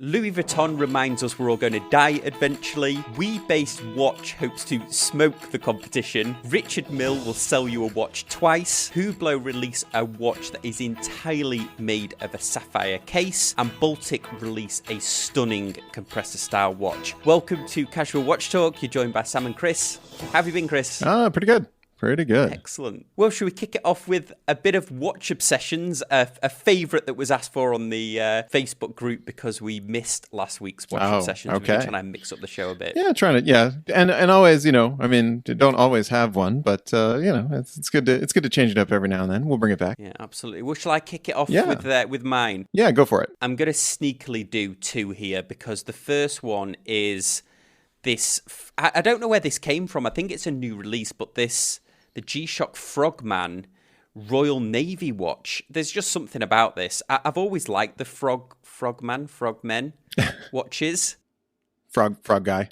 Louis Vuitton reminds us we're all going to die eventually. We-based watch hopes to smoke the competition. Richard Mille will sell you a watch twice. Hublot release a watch that is entirely made of a sapphire case. And Baltic release a stunning compressor-style watch. Welcome to Casual Watch Talk. You're joined by Sam and Chris. How have you been, Chris? Pretty good. Pretty good. Excellent. Well, should we kick it off with a bit of watch obsessions, a favourite that was asked for on the Facebook group because we missed last week's watch obsessions. Okay. We're trying to mix up the show a bit. Yeah, and always, don't always have one, but it's good to change it up every now and then. We'll bring it back. Yeah, absolutely. Well, shall I kick it off with mine? Yeah, go for it. I'm going to sneakily do two here because the first one is this. I don't know where this came from. I think it's a new release, but the G-Shock Frogman Royal Navy watch. There's just something about this. I've always liked the Frogmen watches. Frog guy.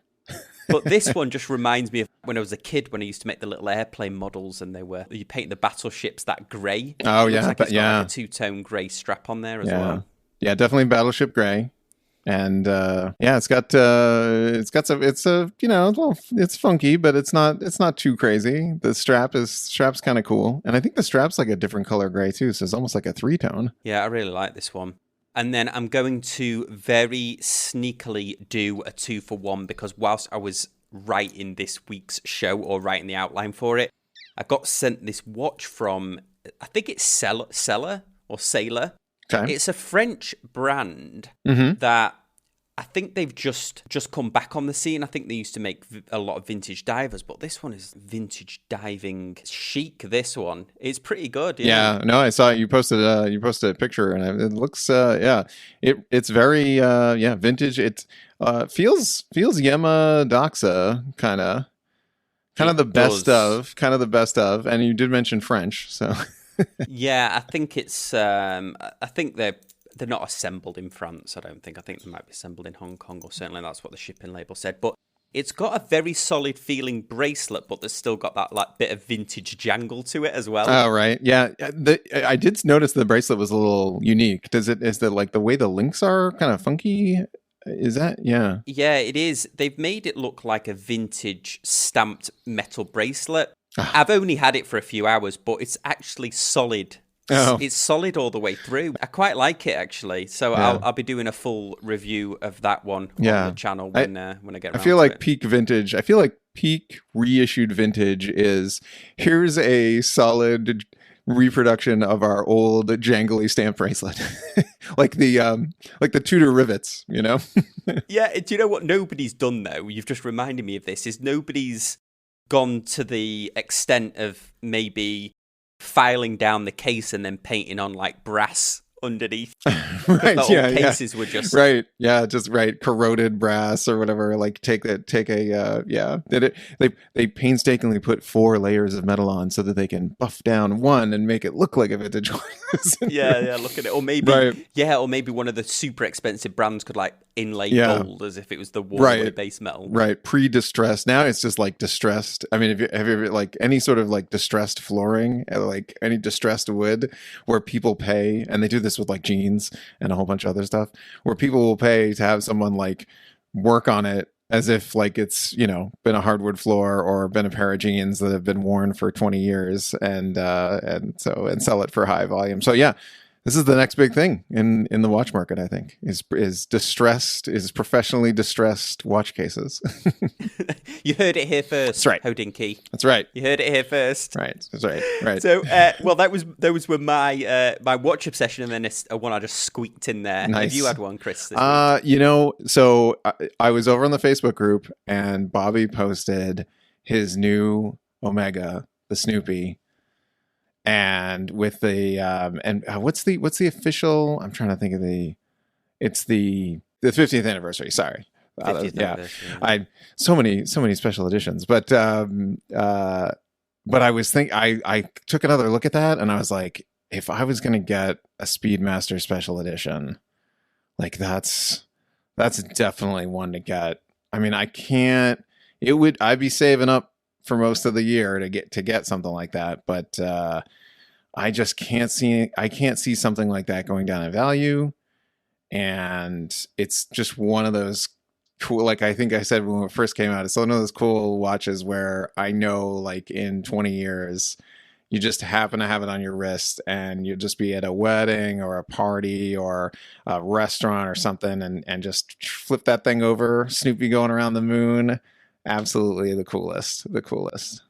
But this one just reminds me of when I was a kid, when I used to make the little airplane models, and you paint the battleships that grey. Oh, it yeah. looks like it's got like a two-tone grey strap on there as well. Yeah, definitely Battleship Grey. And it's funky, but it's not too crazy. The strap's kind of cool, and I think the strap's like a different color gray too, so it's almost like a three-tone. Yeah, I really like this one. And then I'm going to very sneakily do a 2-for-1 because whilst I was writing this week's show or writing the outline for it, I got sent this watch from, I think it's Sailor. Okay. It's a French brand that I think they've just come back on the scene. I think they used to make a lot of vintage divers, but this one is vintage diving chic. This one, it's pretty good. Yeah, no, I saw it. You posted a picture, and it looks it's very vintage. It feels Yema Doxa kind of the best of, and you did mention French, so. Yeah, I think it's. I think they're not assembled in France. I don't think. I think they might be assembled in Hong Kong, or certainly that's what the shipping label said. But it's got a very solid feeling bracelet, but there's still got that like bit of vintage jangle to it as well. Oh right, yeah. I did notice the bracelet was a little unique. Is the like the way the links are kind of funky? Is that yeah? Yeah, it is. They've made it look like a vintage stamped metal bracelet. I've only had it for a few hours, but it's actually solid. Oh. It's solid all the way through. I quite like it, actually. So yeah. I'll be doing a full review of that one on the channel when I get around I feel like it. Peak vintage. I feel like peak reissued vintage is here's a solid reproduction of our old jangly stamp bracelet, like the Tudor rivets, you know. Yeah. Do you know what nobody's done though? You've just reminded me of this. Is nobody's gone to the extent of maybe filing down the case and then painting on like brass underneath. Right, the old cases were just corroded brass or whatever. Like they painstakingly put 4 layers of metal on so that they can buff down one and make it look like a vintage one. yeah, look at it. Or maybe one of the super expensive brands could like inlay gold as if it was the waterway base metal. Right, pre-distressed. Now it's just like distressed. I mean, have you ever like any sort of like distressed flooring, like any distressed wood, where people pay, and they do this with like jeans and a whole bunch of other stuff, where people will pay to have someone like work on it as if like it's, you know, been a hardwood floor or been a pair of jeans that have been worn for 20 years and sell it for high volume. So yeah, this is the next big thing in the watch market, I think, is professionally distressed watch cases. You heard it here first. That's right. Hodinky. That's right. You heard it here first. Right. That's right. Right. So, those were my watch obsession, and then one I just squeaked in there. Nice. Have you had one, Chris? So I was over on the Facebook group, and Bobby posted his new Omega, the Snoopy. And with the what's the official? I'm trying to think of it's the 50th anniversary. Sorry, 50th anniversary. So many special editions, but I was I took another look at that, and I was like, if I was gonna get a Speedmaster special edition, like that's definitely one to get. I mean, I'd be saving up for most of the year to get something like that, but I just can't see something like that going down in value, and it's just one of those cool, like I think I said when it first came out, it's one of those cool watches where I know like in 20 years you just happen to have it on your wrist and you'll just be at a wedding or a party or a restaurant or something and just flip that thing over, Snoopy going around the moon. Absolutely the coolest.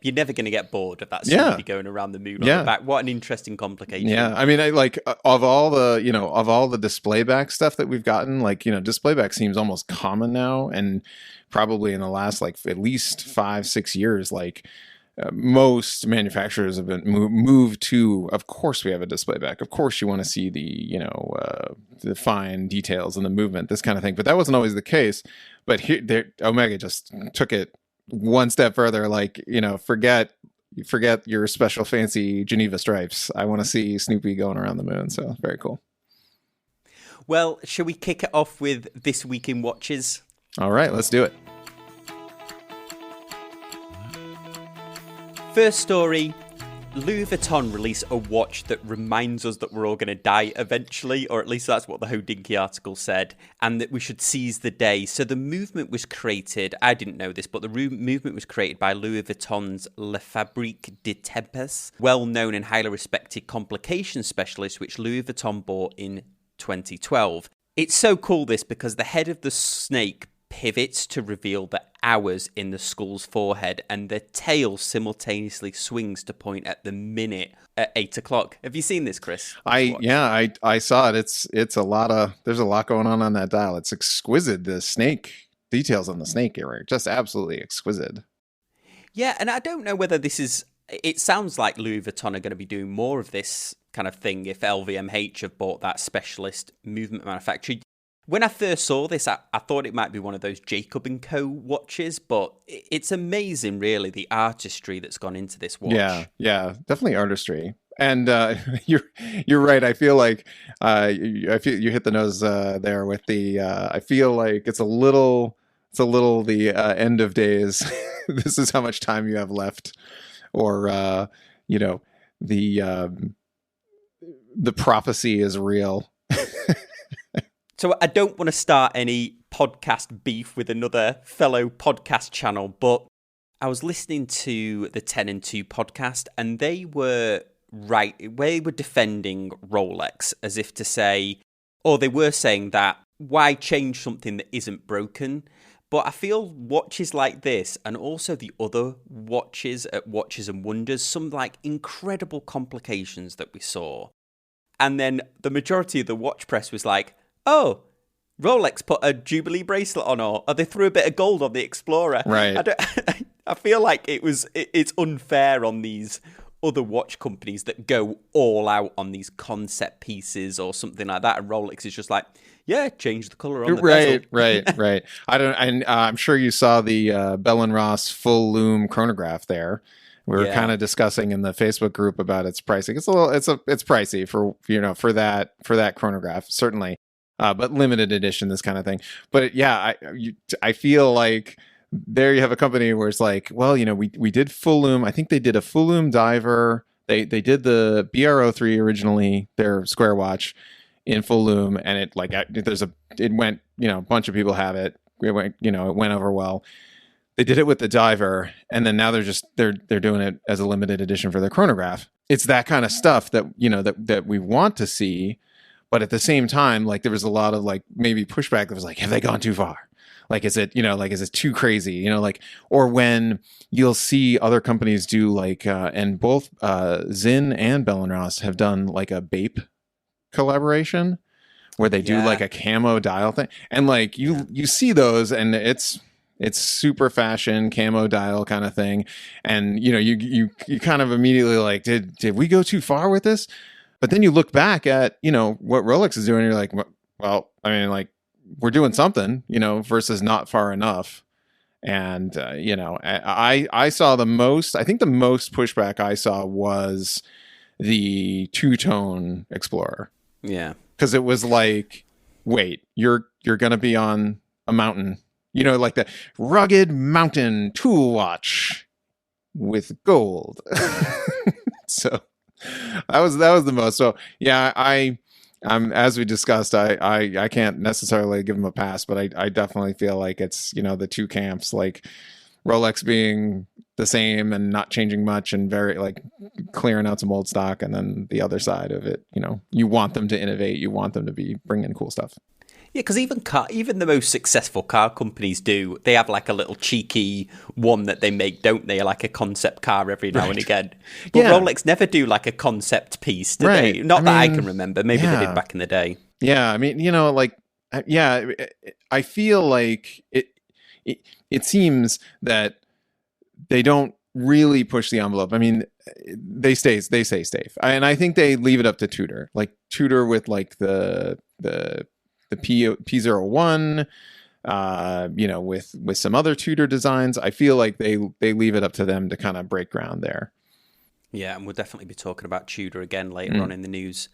You're never going to get bored of that Yeah. Snoopy going around the moon on the back. What an interesting complication. Yeah, I mean, I like of all the display back stuff that we've gotten, like, display back seems almost common now, and probably in the last like at least 5-6 years, like most manufacturers have been moved to. Of course, we have a display back. Of course, you want to see the fine details and the movement, this kind of thing. But that wasn't always the case. But here, Omega just took it one step further. Like, forget your special fancy Geneva stripes. I want to see Snoopy going around the moon. So very cool. Well, shall we kick it off with This Week in Watches? All right, let's do it. First story, Louis Vuitton released a watch that reminds us that we're all going to die eventually, or at least that's what the Hodinkee article said, and that we should seize the day. So the movement was created, I didn't know this, but the movement was created by Louis Vuitton's Le Fabrique de Tempes, well-known and highly respected complication specialist, which Louis Vuitton bought in 2012. It's so cool, this, because the head of the snake pivots to reveal the hours in the skull's forehead, and the tail simultaneously swings to point at the minute at 8 o'clock. Have you seen this, Chris? I saw it. It's a lot of, there's a lot going on that dial. It's exquisite. The snake details on the snake are just absolutely exquisite. Yeah, and I don't know whether this is, it sounds like Louis Vuitton are going to be doing more of this kind of thing if LVMH have bought that specialist movement manufacturer. When I first saw this, I thought it might be one of those Jacob & Co. watches, but it's amazing, really, the artistry that's gone into this watch. Yeah, definitely artistry. And you're right. I feel like you hit the nose there with the. I feel like it's a little the end of days. This is how much time you have left, or the prophecy is real. So I don't want to start any podcast beef with another fellow podcast channel, but I was listening to the 10 and 2 podcast, and they were defending Rolex as if to say, or they were saying that, why change something that isn't broken? But I feel watches like this, and also the other watches at Watches and Wonders, some like incredible complications that we saw. And then the majority of the watch press was like, oh, Rolex put a Jubilee bracelet on, or they threw a bit of gold on the Explorer. Right. I feel like it's unfair on these other watch companies that go all out on these concept pieces or something like that, and Rolex is just like, yeah, change the color on the bezel. Right. I'm sure you saw the Bell & Ross full lume chronograph there. We were kind of discussing in the Facebook group about its pricing. It's pricey for that chronograph, certainly. But limited edition, this kind of thing. But yeah, I feel like there you have a company where it's like, well, we did full lume. I think they did a full lume diver. They did the BR03 originally, their square watch in full lume, and it went, a bunch of people have it. It went over well. They did it with the diver, and then now they're doing it as a limited edition for their chronograph. It's that kind of stuff that that we want to see. But at the same time, like, there was a lot of like maybe pushback that was like, have they gone too far? Like, is it too crazy? Or when you'll see other companies do like, and both Zinn and Bell & Ross have done like a Bape collaboration where they do like a camo dial thing. And like you see those, and it's super fashion camo dial kind of thing. And, you kind of immediately like, did we go too far with this? But then you look back at, what Rolex is doing, and you're like, well, I mean, like, we're doing something, versus not far enough. And, I saw I think the most pushback I saw was the two-tone Explorer. Yeah. Because it was like, wait, you're going to be on a mountain, like the rugged mountain tool watch with gold. So that was the most. So yeah, I As we discussed, I can't necessarily give them a pass, but I definitely feel like it's, the two camps, like Rolex being the same and not changing much and very like clearing out some old stock, and then the other side of it, you want them to innovate, you want them to be bringing cool stuff. Yeah, because even the most successful car companies they have like a little cheeky one that they make, don't they? Like a concept car every now and again. But Rolex never do like a concept piece, do they? Not that I can remember. Maybe they did back in the day. Yeah, I mean, I feel like it seems that they don't really push the envelope. I mean, they say safe, and I think they leave it up to Tudor, with like the P01, with some other Tudor designs. I feel like they leave it up to them to kind of break ground there. Yeah, and we'll definitely be talking about Tudor again later on in the news.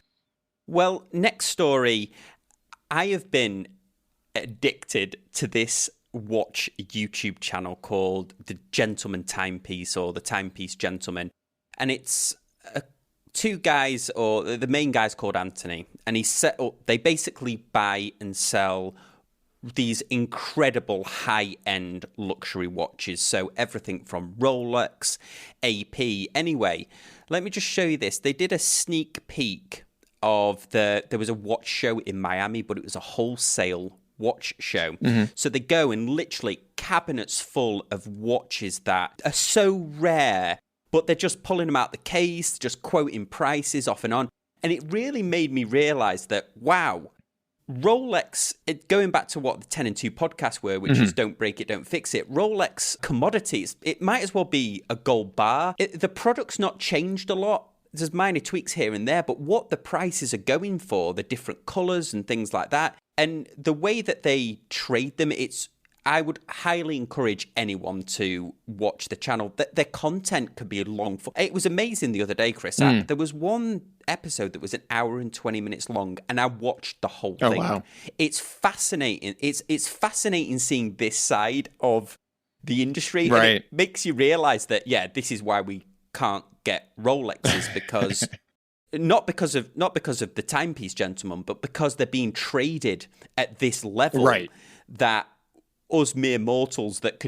Well, next story. I have been addicted to this watch YouTube channel called The Gentleman Timepiece, or The Timepiece Gentleman. And it's two guys, or the main guy's called Anthony, and he's set up, they basically buy and sell these incredible high-end luxury watches. So everything from Rolex, AP. Anyway, let me just show you this. They did a sneak peek of there was a watch show in Miami, but it was a wholesale watch show. Mm-hmm. So they go and literally cabinets full of watches that are so rare, but they're just pulling them out the case, just quoting prices off and on. And it really made me realize that, wow, Rolex, going back to what the 10 and 2 podcasts were, which is don't break it, don't fix it. Rolex commodities, it might as well be a gold bar. The product's not changed a lot. There's minor tweaks here and there, but what the prices are going for, the different colors and things like that, and the way that they trade them, I would highly encourage anyone to watch the channel. Their content could be long. It was amazing the other day, Chris. There was one episode that was an hour and 20 minutes long, and I watched the whole thing. Wow. It's fascinating. It's fascinating seeing this side of the industry. Right. And it makes you realize that, this is why we can't get Rolexes, because not because of the timepiece gentleman, but because they're being traded at this level, right, that us mere mortals that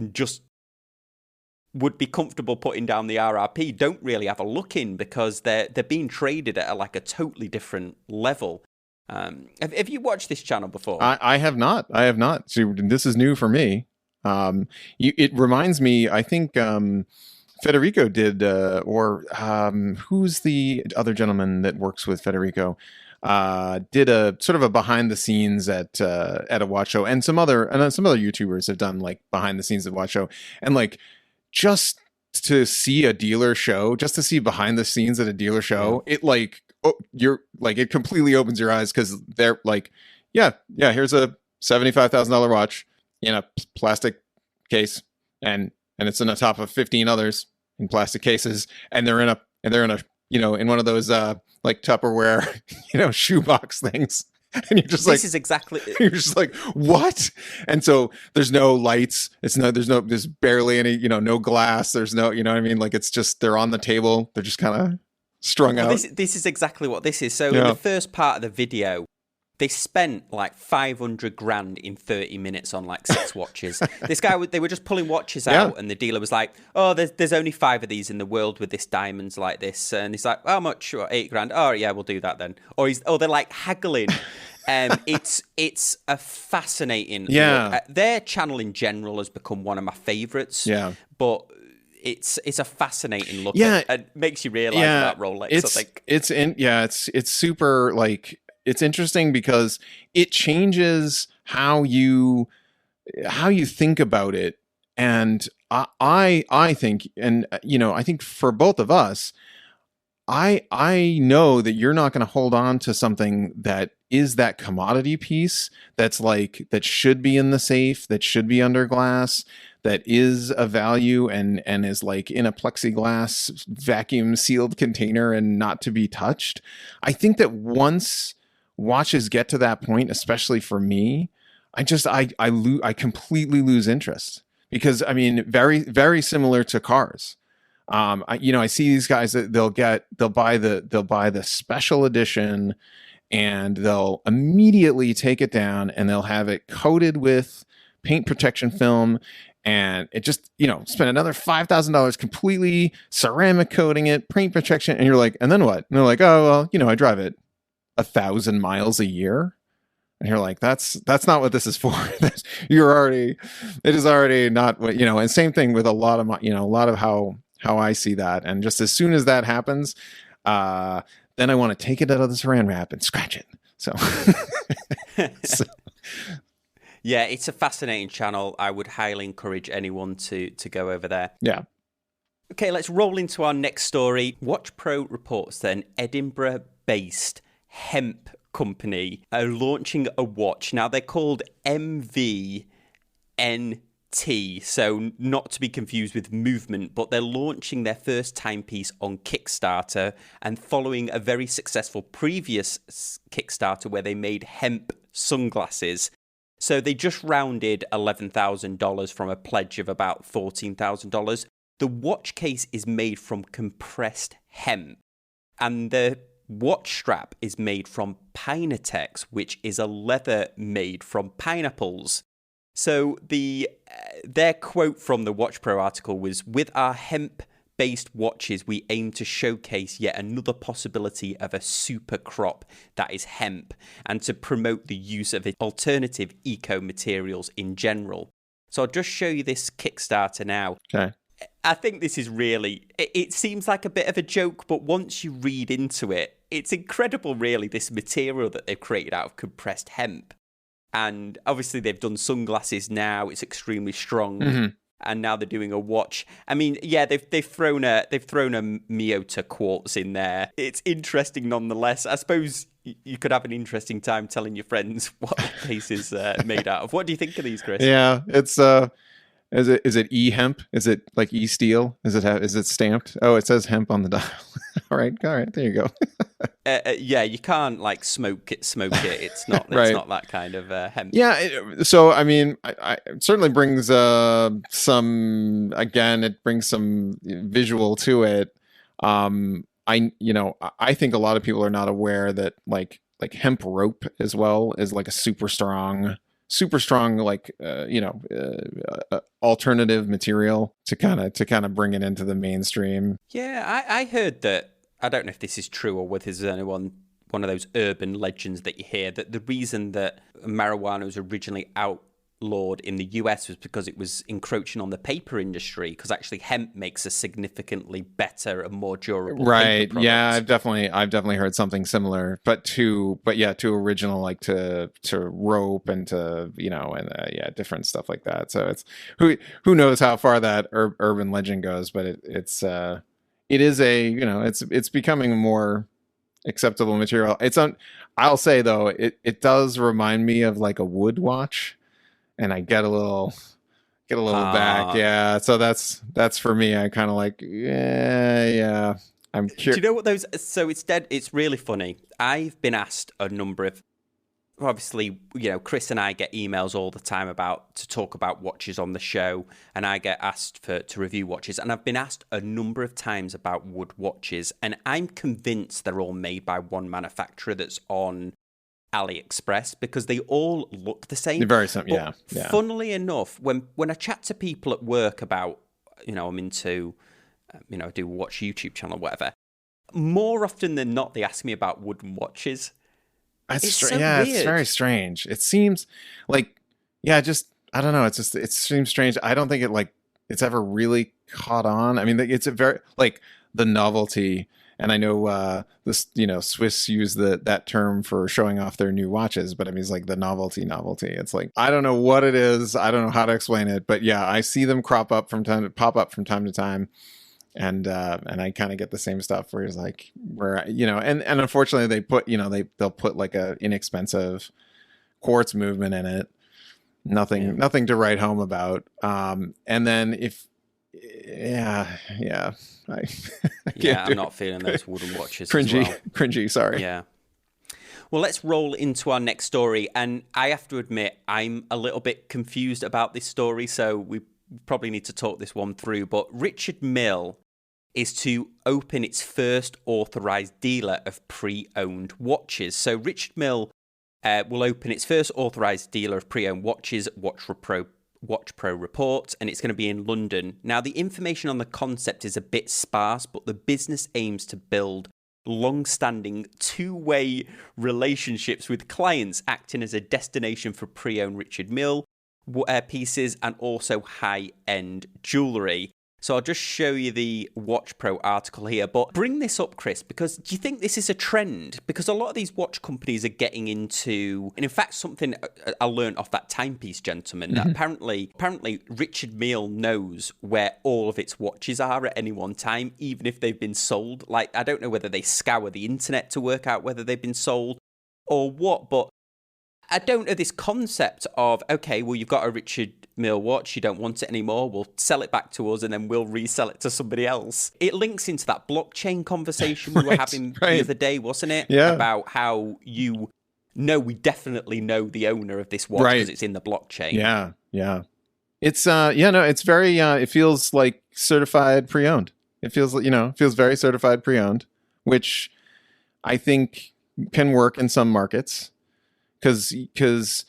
would be comfortable putting down the RRP don't really have a look in, because they're being traded at a totally different level. Have you watched this channel before? I have not. See, this is new for me. It reminds me, I think Federico did, who's the other gentleman that works with Federico? Did a sort of a behind the scenes at a watch show, and some other YouTubers have done like behind the scenes at watch show, and just to see a dealer show, just to see behind the scenes at a dealer show, it it completely opens your eyes, because they're like, here's a $75,000 watch in a plastic case, and it's on the top of 15 others in plastic cases, and they're in a in one of those Tupperware shoebox things, and you're just this is exactly you're just like, what? And so there's no lights, there's barely any, no glass, there's no, you know what I mean, it's just, they're on the table, they're just kind of strung out. This is exactly what this is. So in the first part of the video, they spent $500,000 in 30 minutes on 6 watches. This guy, they were just pulling watches out, and the dealer was like, "Oh, there's only 5 of these in the world with this diamonds like this," and he's like, "How much? $8,000. Oh yeah, we'll do that then." Or they're haggling. It's a fascinating look. Their channel in general has become one of my favorites. Yeah, but it's a fascinating look. Yeah, it makes you realize about Rolex. It's super it's interesting, because it changes how you think about it. And I think, and I think for both of us, I know that you're not going to hold on to something that is that commodity piece that's that should be in the safe, that should be under glass, that is a value and is in a plexiglass vacuum sealed container and not to be touched. I think that once watches get to that point, especially for me, I completely lose interest, because very, very similar to cars. I see these guys that they'll buy the special edition, and they'll immediately take it down and they'll have it coated with paint protection film, and it just, spend another $5,000 completely ceramic coating it, paint protection. And you're like, and then what? And they're like, oh, well, I drive it 1,000 miles a year. And you're like, that's not what this is for. It is already not what, and same thing with a lot of how I see that. And just as soon as that happens, then I want to take it out of the saran wrap and scratch it. So, yeah, it's a fascinating channel. I would highly encourage anyone to go over there. Yeah. Okay, let's roll into our next story. Watch Pro reports that an Edinburgh-based hemp company are launching a watch. Now, they're called MVNT, so not to be confused with movement, but they're launching their first timepiece on Kickstarter, and following a very successful previous Kickstarter where they made hemp sunglasses. So they just rounded $11,000 from a pledge of about $14,000. The watch case is made from compressed hemp, and the watch strap is made from Pinatex, which is a leather made from pineapples. So their quote from the Watch Pro article was, "With our hemp-based watches, we aim to showcase yet another possibility of a super crop that is hemp, and to promote the use of alternative eco-materials in general." So I'll just show you this Kickstarter now. Okay. I think this is really, it seems like a bit of a joke, but once you read into it, it's incredible, really, this material that they've created out of compressed hemp. And obviously they've done sunglasses now. It's extremely strong. Mm-hmm. And now they're doing a watch. I mean, yeah, they've thrown a Miyota quartz in there. It's interesting nonetheless. I suppose you could have an interesting time telling your friends what the case is made out of. What do you think of these, Chris? Yeah, it's is it e-hemp? Is it like e-steel? Is it stamped? Oh, it says hemp on the dial. All right, there you go. Yeah, you can't like smoke it. It's not. Right. It's not that kind of hemp. Yeah. So I mean, it certainly brings it brings some visual to it. I think a lot of people are not aware that like hemp rope as well is like a super strong like alternative material to kind of bring it into the mainstream. Yeah, I heard that. I don't know if this is true or whether there's only one of those urban legends that you hear, that the reason that marijuana was originally outlawed in the US was because it was encroaching on the paper industry, because actually hemp makes a significantly better and more durable right. paper product. Yeah, I've definitely heard something similar, but to original, like to rope and to different stuff like that. So it's who knows how far that urban legend goes, but it is it's becoming a more acceptable material. I'll say though, it does remind me of like a wood watch, and I get a little back. Yeah. So that's for me. I kind of like, yeah. I'm curious. Do you know what those, so it's really funny. I've been asked a number of, obviously, Chris and I get emails all the time to talk about watches on the show, and I get asked to review watches, and I've been asked a number of times about wood watches, and I'm convinced they're all made by one manufacturer that's on AliExpress, because they all look the same. They're very similar. Yeah. Funnily enough, when I chat to people at work about, I'm into, I do watch YouTube channel, whatever, more often than not, they ask me about wooden watches. It's very strange. It seems like, I don't know. It seems strange. I don't think it's ever really caught on. I mean, it's a very, like, the novelty. And I know Swiss use that term for showing off their new watches, but I mean, it's like the novelty. It's like, I don't know what it is. I don't know how to explain it, but yeah, I see them pop up from time to time. And I kind of get the same stuff where it's like, and unfortunately they put, they'll put like a inexpensive quartz movement in it. Nothing to write home about. And then I'm not feeling those wooden watches. Cringy. Sorry. Yeah. Well, let's roll into our next story. And I have to admit, I'm a little bit confused about this story. So we probably need to talk this one through. But Richard Mille is to open its first authorized dealer of pre-owned watches. So Richard Mille will open its first authorized dealer of pre-owned watches, Watch Pro reports, and it's going to be in London. Now, the information on the concept is a bit sparse, but the business aims to build long-standing two-way relationships with clients, acting as a destination for pre-owned Richard Mille pieces and also high-end jewellery. So I'll just show you the Watch Pro article here. But bring this up, Chris, because do you think this is a trend? Because a lot of these watch companies are getting into, and in fact, something I learned off that timepiece gentleman, that apparently Richard Mille knows where all of its watches are at any one time, even if they've been sold. Like, I don't know whether they scour the internet to work out whether they've been sold or what, but I don't know this concept of, okay, well, you've got a Richard Mille watch, you don't want it anymore, we'll sell it back to us and then we'll resell it to somebody else. It links into that blockchain conversation we were having the other day, wasn't it? Yeah. About how we definitely know the owner of this watch because it's in the blockchain. Yeah, yeah. It's, it's very, it feels like certified pre-owned. It feels, feels very certified pre-owned, which I think can work in some markets. Because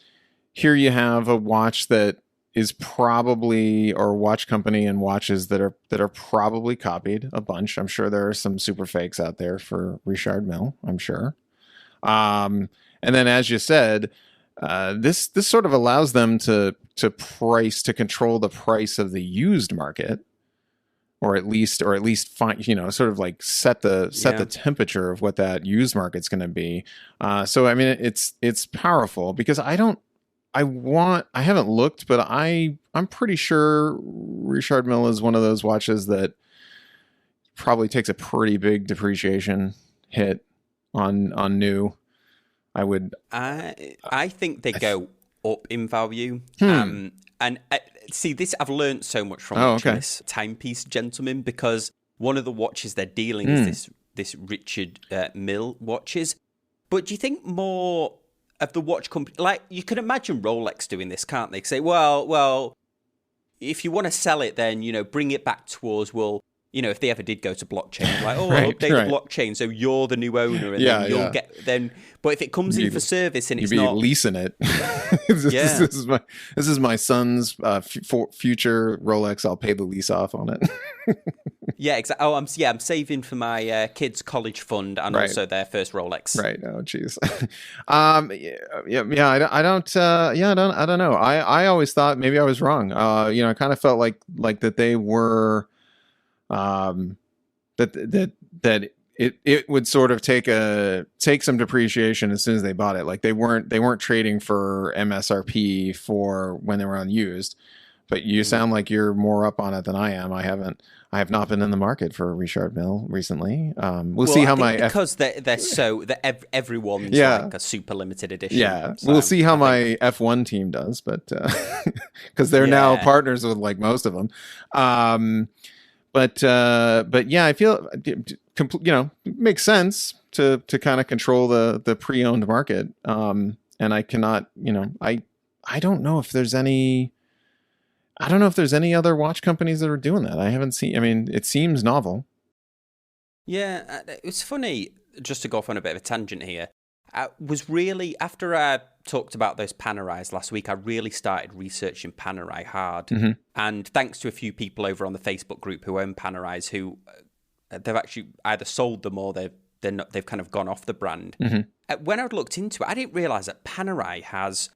here you have a watch that is probably, or a watch company and watches that are probably copied a bunch. I'm sure there are some super fakes out there for Richard Mille, I'm sure. And then, as you said, this sort of allows them to control the price of the used market, or at least find, sort of like set the temperature of what that used market's going to be. So I mean, it's powerful because I haven't looked, but I'm pretty sure Richard Mille is one of those watches that probably takes a pretty big depreciation hit on new. I think they go up in value. And see, I've learned so much from watching this timepiece gentleman, because one of the watches they're dealing is this Richard Mille watches. But do you think more of the watch company, like you can imagine Rolex doing this, can't they? Say, well, if you want to sell it, then bring it back to us. We'll, if they ever did go to blockchain, like, I'll update the blockchain, so you're the new owner, and then you'll get then. But if it comes in for service and it's not leasing it, this is my son's future Rolex. I'll pay the lease off on it. Yeah, exactly. Oh, I'm saving for my kids' college fund and also their first Rolex. Right. Oh, geez. I don't know. I always thought maybe I was wrong. I kind of felt like that they were. That it would sort of take some depreciation as soon as they bought it. Like they weren't trading for MSRP for when they were unused. But you sound like you're more up on it than I am. I have not been in the market for Richard Mille recently. We'll see how because they're so that everyone's like a super limited edition. Yeah, so we'll see how my F1 team does, but because they're now partners with like most of them. But yeah, I feel it makes sense to kind of control the pre-owned market. And I cannot, I don't know if there's any. I don't know if there's any other watch companies that are doing that. I haven't seen. I mean, it seems novel. Yeah, it's funny. Just to go off on a bit of a tangent here, was really after I talked about those Panerais last week, I really started researching Panerai hard. And thanks to a few people over on the Facebook group who own Panerais, who they've actually either sold them or they've kind of gone off the brand. When I looked into it, I didn't realize that Panerai has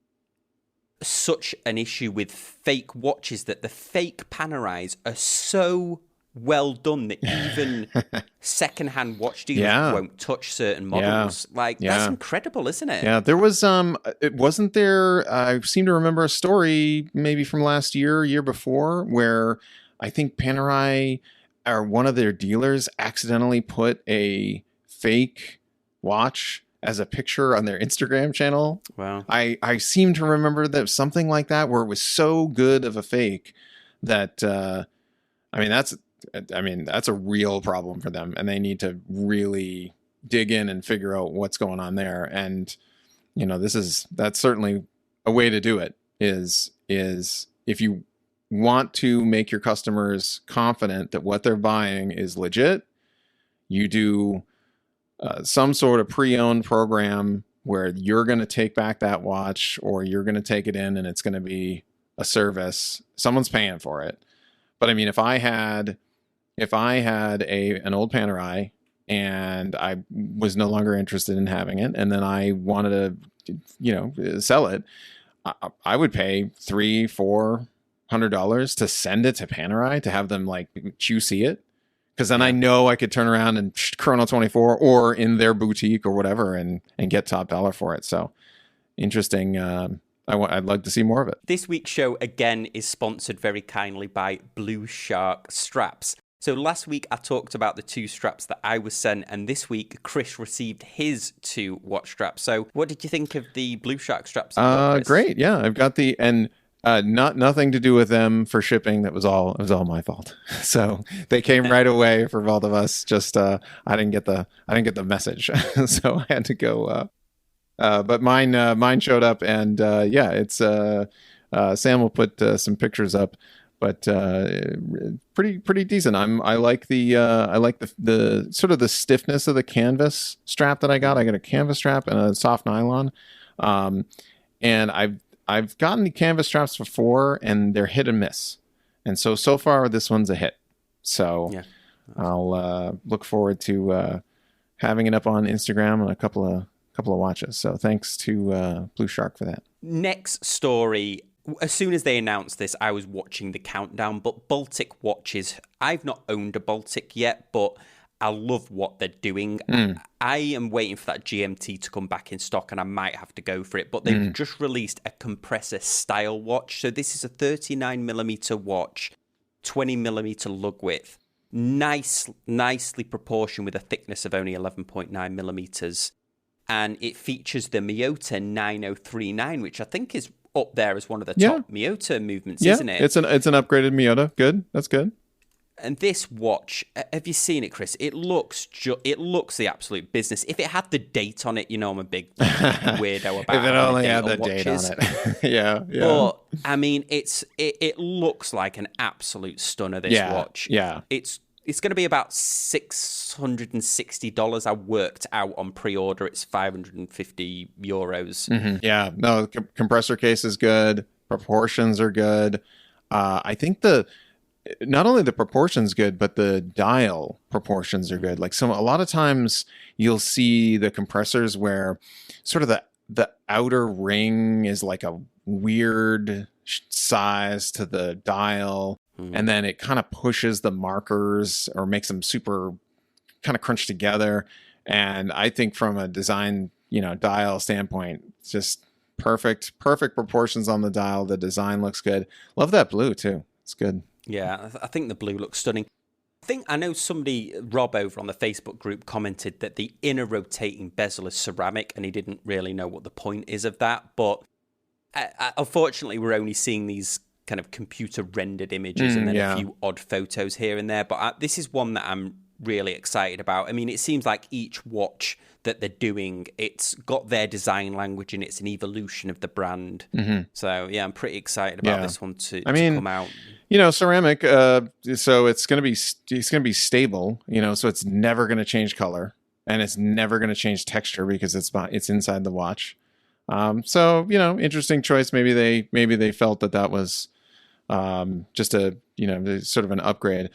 such an issue with fake watches, that the fake Panerais are so well done that even secondhand watch dealers won't touch certain models. That's incredible, isn't it? Yeah, there was it wasn't there. I seem to remember a story maybe from last year before, where I think Panerai or one of their dealers accidentally put a fake watch as a picture on their Instagram channel. Wow. I seem to remember that something like that, where it was so good of a fake that that's a real problem for them, and they need to really dig in and figure out what's going on there. And that's certainly a way to do it is if you want to make your customers confident that what they're buying is legit, you do some sort of pre-owned program where you're going to take back that watch, or you're going to take it in and it's going to be a service. Someone's paying for it. But I mean, if I had an old Panerai and I was no longer interested in having it, and then I wanted to, sell it, I would pay $300-400 to send it to Panerai to have them like QC it. Because then I know I could turn around and Chrono 24 or in their boutique or whatever and get top dollar for it. So interesting. I'd like to see more of it. This week's show, again, is sponsored very kindly by Blushark straps. So last week I talked about the 2 straps that I was sent, and this week Chris received his 2 watch straps. So what did you think of the Blushark straps? Great. Yeah, I've got nothing to do with them for shipping. It was all my fault. So they came right away for both of us. Just I didn't get the message, so I had to go. But mine showed up, and it's Sam will put some pictures up, but pretty decent. I like the sort of the stiffness of the canvas strap that I got. I got a canvas strap and a soft nylon, and I've gotten the canvas straps before, and they're hit and miss. And so far, this one's a hit. So yeah. I'll look forward to having it up on Instagram and a couple of watches. So thanks to Blushark for that. Next story. As soon as they announced this, I was watching the countdown. But Baltic watches, I've not owned a Baltic yet, but I love what they're doing. I am waiting for that GMT to come back in stock, and I might have to go for it. But they've just released a compressor-style watch. So this is a 39mm watch, 20mm lug width. Nicely proportioned with a thickness of only 11.9mm. And it features the Miyota 9039, which I think is up there as one of the top Miyota movements, isn't it? It's an upgraded Miyota. Good. That's good. And this watch, have you seen it, Chris? It looks the absolute business. If it had the date on it, I'm a big weirdo about if it only had the date on it. yeah. But I mean, it looks like an absolute stunner. This watch. Yeah. It's going to be about $660. I worked out on pre-order. It's €550. Mm-hmm. Yeah. No, the compressor case is good. Proportions are good. I think not only the proportions good, but the dial proportions are good. Like a lot of times you'll see the compressors where sort of the outer ring is like a weird size to the dial. And then it kind of pushes the markers or makes them super kind of crunched together. And I think from a design, dial standpoint, it's just perfect proportions on the dial. The design looks good. Love that blue too. It's good. Yeah, I think the blue looks stunning. I know somebody, Rob, over on the Facebook group commented that the inner rotating bezel is ceramic, and he didn't really know what the point is of that. But unfortunately, we're only seeing these kind of computer rendered images and then a few odd photos here and there. But this is one that I'm really excited about. I mean, it seems like each watch that they're doing, it's got their design language and it's an evolution of the brand. So yeah, I'm pretty excited about this one to come out. Ceramic, so it's going to be stable, so it's never going to change color and it's never going to change texture because it's inside the watch. So, interesting choice. Maybe they felt that was just a, sort of an upgrade.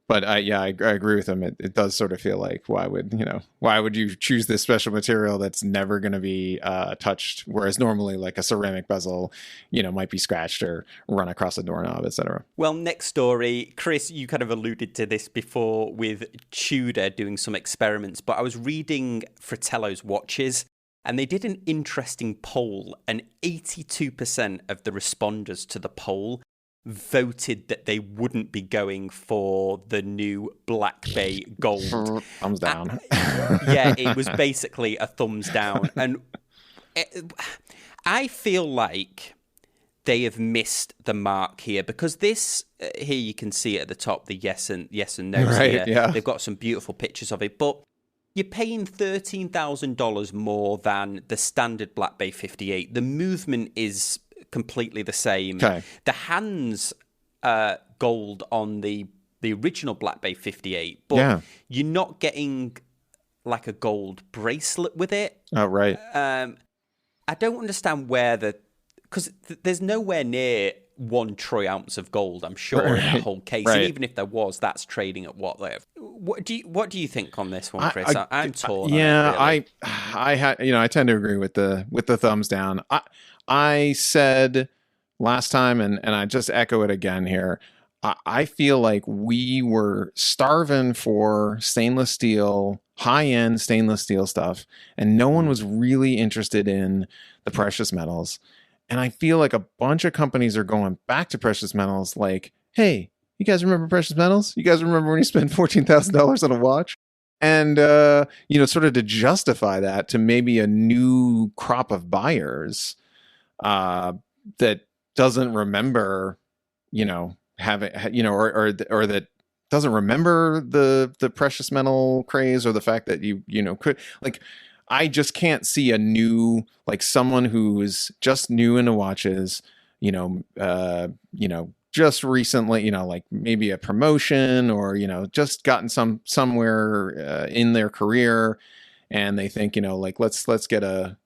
But I agree with him. It does sort of feel like why would you choose this special material that's never going to be touched, whereas normally like a ceramic bezel, might be scratched or run across a doorknob, etc. Well, next story, Chris, you kind of alluded to this before with Tudor doing some experiments, but I was reading Fratello's watches. And they did an interesting poll, and 82% of the responders to the poll voted that they wouldn't be going for the new Black Bay Gold. Thumbs down. Yeah, it was basically a thumbs down. And I feel like they have missed the mark here because this, here you can see it at the top, the yes and no. Right, here. Yeah. They've got some beautiful pictures of it, but you're paying $13,000 more than the standard Black Bay 58. The movement is completely the same. Okay. The hands gold on the original Black Bay 58, but you're not getting like a gold bracelet with it. Oh, right. I don't understand where because there's nowhere near 1 troy ounce of gold, I'm sure, in that whole case. Right. And even if there was, that's trading at what there. What do you think on this one, Chris? I'm torn. Yeah, on it, really. I tend to agree with the thumbs down. I said last time, and I just echo it again here. I feel like we were starving for stainless steel, high-end stainless steel stuff, and no one was really interested in the precious metals. And I feel like a bunch of companies are going back to precious metals like, hey, you guys remember precious metals? You guys remember when you spent $14,000 on a watch? And, sort of to justify that to maybe a new crop of buyers that doesn't remember, having, or that doesn't remember the precious metal craze, or the fact that you could, like, I just can't see a new, like, someone who's just new into watches, just recently, like maybe a promotion, or, just gotten somewhere in their career, and they think, like, let's get a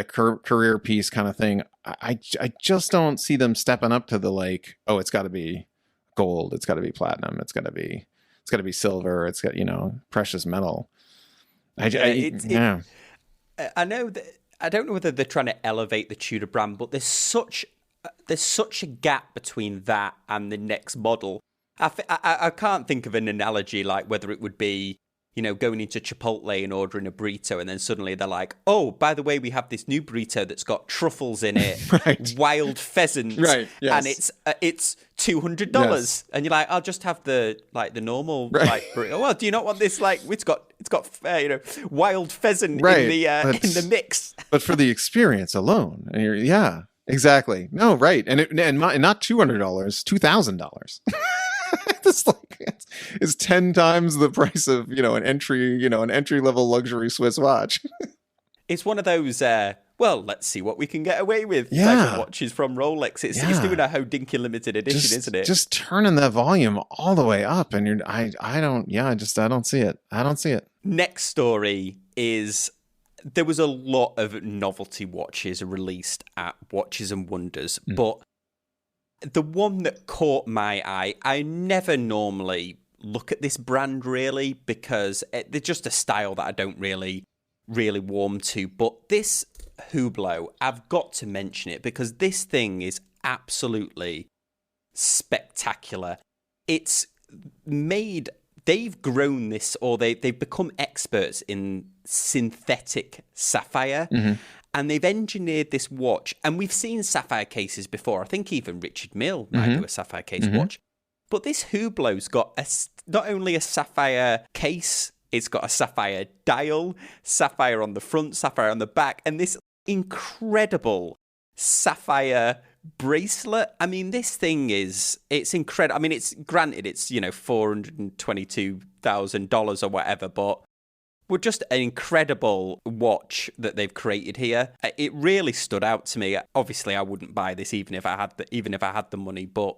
career piece kind of thing. I just don't see them stepping up to the, like, oh, it's got to be gold, it's got to be platinum, it's got to be silver, it's got, precious metal. I know that. I don't know whether they're trying to elevate the Tudor brand, but there's such a gap between that and the next model. I can't think of an analogy, like whether it would be, going into Chipotle and ordering a burrito, and then suddenly they're like, oh, by the way, we have this new burrito that's got truffles in it, right. wild pheasants, right, yes. and it's $200, yes. And you're like, I'll just have the normal, right. like, burrito. Well, do you not want this? Like, it's got wild pheasant right. in the mix. But for the experience alone, yeah, exactly. No, right, and not $200, $2,000. It's 10 times the price of an entry level luxury Swiss watch. It's one of those well, let's see what we can get away with type of watches from Rolex. It's doing a Hodinkee limited edition, isn't it? Just turning that volume all the way up, and I don't see it. Next story is, there was a lot of novelty watches released at Watches and Wonders, but the one that caught my eye, I never normally look at this brand really, because they're just a style that I don't really warm to. But this Hublot, I've got to mention it because this thing is absolutely spectacular. It's made, they've grown this, or they've become experts in synthetic sapphire. Mm-hmm. And they've engineered this watch, and we've seen sapphire cases before. I think even Richard Mille might do a sapphire case watch. But this Hublot's got not only a sapphire case, it's got a sapphire dial, sapphire on the front, sapphire on the back, and this incredible sapphire bracelet. I mean, this thing it's incredible. I mean, it's $422,000 or whatever, but well, just an incredible watch that they've created here. It really stood out to me. Obviously, I wouldn't buy this even if I had the money, but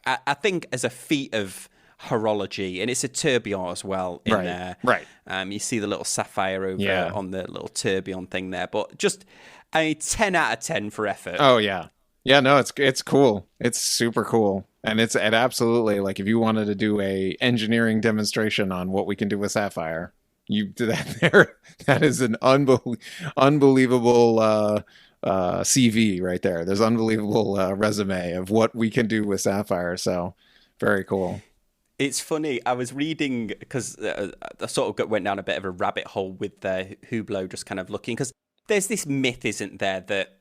I think as a feat of horology, and it's a tourbillon as well in there. Right. You see the little sapphire over on the little tourbillon thing there, but just a 10 out of 10 for effort. Oh yeah. Yeah, no, it's cool. It's super cool. And it absolutely, like, if you wanted to do a engineering demonstration on what we can do with sapphire, you do that there. That is an unbelievable CV right there. There's unbelievable resume of what we can do with sapphire. So very cool. It's funny. I was reading, because I sort of went down a bit of a rabbit hole with Hublot, just kind of looking, because there's this myth, isn't there, that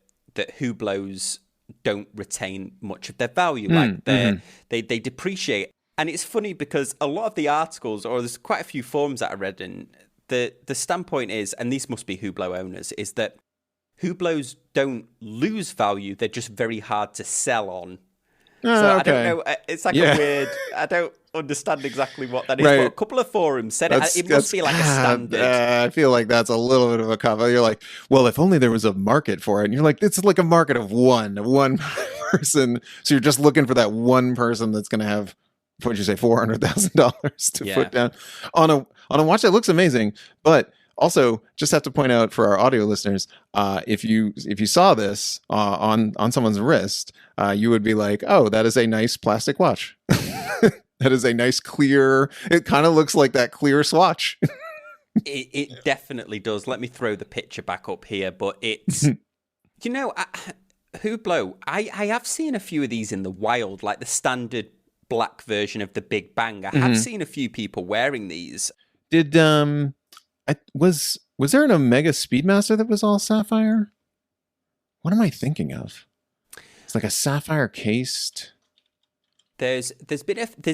Hublots don't retain much of their value. Like they depreciate. And it's funny because a lot of the articles, or there's quite a few forums that I read, and the standpoint is, and these must be Hublot owners, is that Hublots don't lose value. They're just very hard to sell on. So okay. I don't know. It's like a weird, I don't understand exactly what that is. Right. But a couple of forums said it must be like a standard. I feel like that's a little bit of a cop. You're like, well, if only there was a market for it. And you're like, it's like a market of one person. So you're just looking for that one person that's going to have, what'd you say, $400,000 to put down on a watch that looks amazing. But also, just have to point out for our audio listeners, if you saw this on someone's wrist, you would be like, "Oh, that is a nice plastic watch. That is a nice clear. It kind of looks like that clear swatch." It definitely does. Let me throw the picture back up here, but it's Hublot. I have seen a few of these in the wild, like the standard black version of the Big Bang. I have seen a few people wearing these. Did was there an Omega Speedmaster that was all sapphire? What am I thinking of? It's like a sapphire cased. There's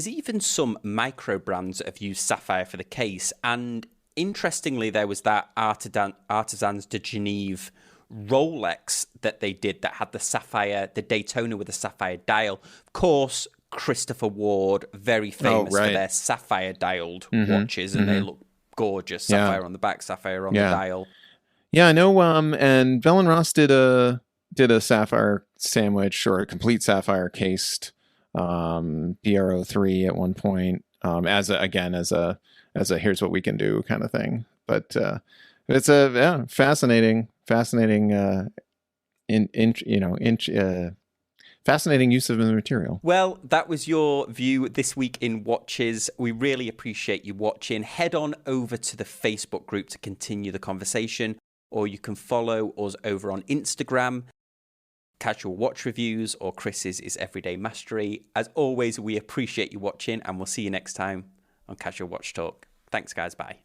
even some micro brands that have used sapphire for the case, and interestingly, there was that Artisans de Genève Rolex that they did that had the Daytona with the sapphire dial. Of course, Christopher Ward, very famous for their sapphire dialed watches, and they look gorgeous. Sapphire on the back, sapphire on the dial. Yeah, I know. And Bell and Ross did a sapphire sandwich, or a complete sapphire cased BR03 at one point, as a here's what we can do kind of thing. But it's a fascinating fascinating use of the material. Well, that was your view this week in watches. We really appreciate you watching. Head on over to the Facebook group to continue the conversation, or you can follow us over on Instagram, Casual Watch Reviews, or Chris's is Everyday Mastery. As always, we appreciate you watching, and we'll see you next time on Casual Watch Talk. Thanks, guys. Bye.